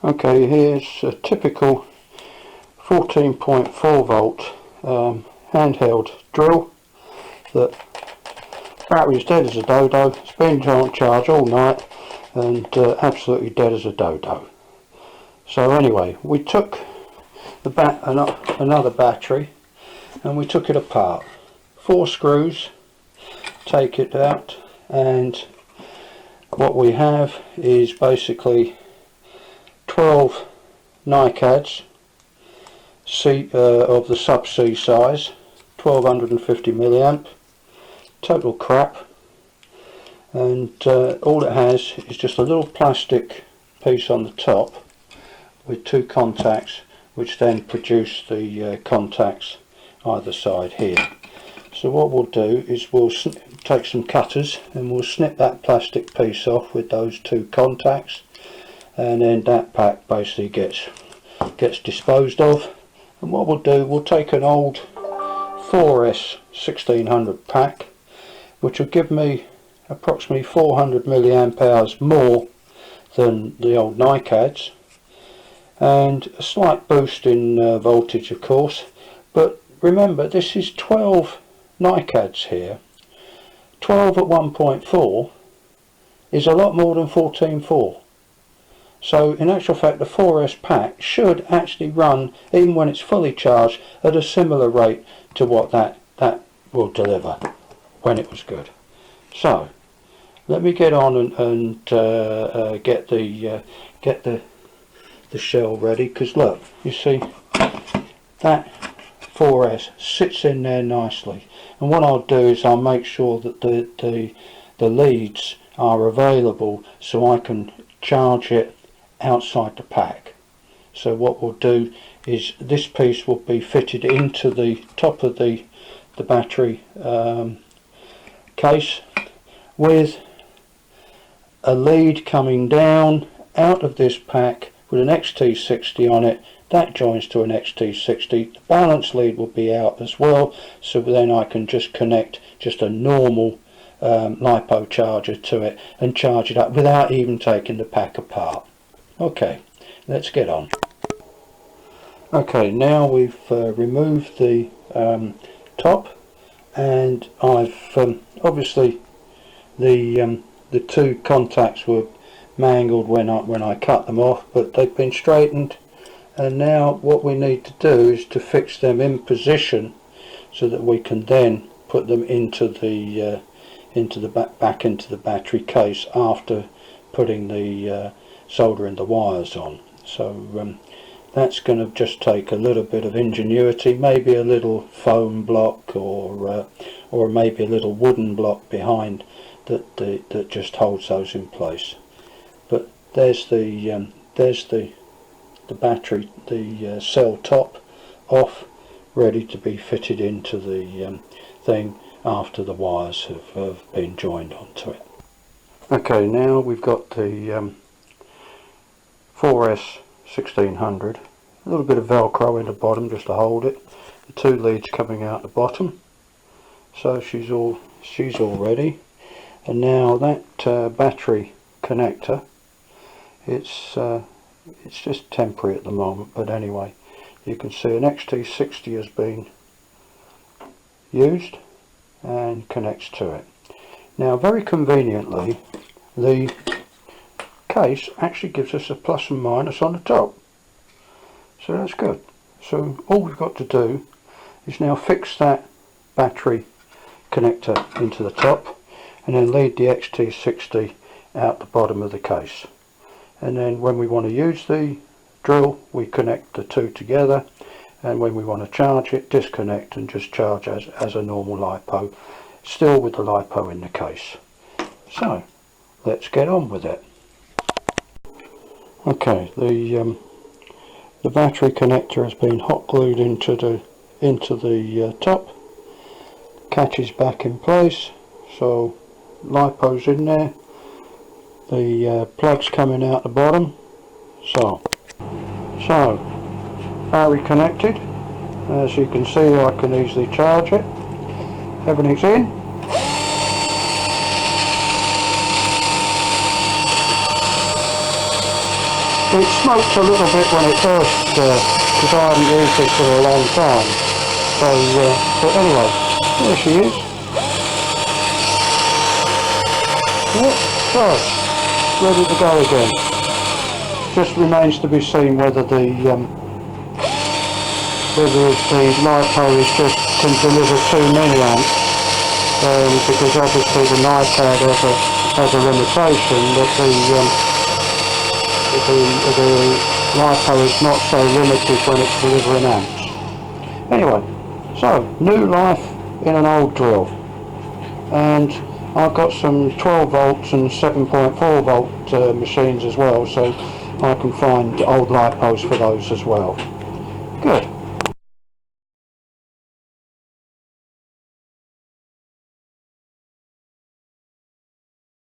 Okay, here's a typical 14.4 volt handheld drill. The battery's dead as a dodo. It's been on charge all night and absolutely dead as a dodo. So anyway, we took another battery and we took it apart. 4 screws, take it out, and what we have is basically 12 NiCads of the sub-C size, 1250 milliamp, total crap, and all it has is just a little plastic piece on the top with 2 contacts, which then produce the contacts either side here. So what we'll do is we'll take some cutters and we'll snip that plastic piece off with those 2 contacts, and then that pack basically gets disposed of. And what we'll do, we'll take an old 4S 1600 pack, which will give me approximately 400 milliamp hours more than the old NiCads, and a slight boost in voltage of course, but remember this is 12 NiCads here. 12 at 1.4 is a lot more than 14.4. So in actual fact the 4S pack should actually run, even when it's fully charged, at a similar rate to what that will deliver when it was good. So let me get on and get the shell ready, because look, you see that 4S sits in there nicely, and what I'll do is I'll make sure that the leads are available so I can charge it outside the pack. So what we'll do is this piece will be fitted into the top of the battery case, with a lead coming down out of this pack with an XT60 on it. That joins to an XT60. The balance lead will be out as well, so then I can just connect just a normal Lipo charger to it and charge it up without even taking the pack apart. Okay, let's get on. Okay, now we've removed the top, and I've obviously the 2 contacts were mangled when I cut them off, but they've been straightened, and now what we need to do is to fix them in position so that we can then put them into the back into the battery case after putting the soldering the wires on. So that's going to just take a little bit of ingenuity, maybe a little foam block or maybe a little wooden block behind that just holds those in place. But there's the battery, the cell top off, ready to be fitted into the thing after the wires have been joined onto it. Okay, now we've got the 4S 1600, a little bit of velcro in the bottom just to hold it, the 2 leads coming out the bottom, so she's all ready. And now that battery connector, it's just temporary at the moment, but anyway, you can see an XT60 has been used and connects to it. Now very conveniently, the case actually gives us a plus and minus on the top, so that's good. So all we've got to do is now fix that battery connector into the top, and then lead the XT60 out the bottom of the case, and then when we want to use the drill we connect the 2 together, and when we want to charge it, disconnect and just charge as a normal Lipo, still with the Lipo in the case. So let's get on with it. Okay, the battery connector has been hot glued into the top, catches back in place, so Lipo's in there, the plug's coming out the bottom. So battery connected, as you can see I can easily charge it, everything's in. It smoked a little bit when it first, because I haven't used it for a long time. So, but anyway, there she is. Yep, so, ready to go again. Just remains to be seen whether the LiPo is just can deliver 2 milliamps, because obviously the NiCd has a limitation that the LiPo is not so limited when it's delivering amps. Anyway, so new life in an old drill, and I've got some 12 volts and 7.4 volt machines as well, so I can find old LiPos for those as well.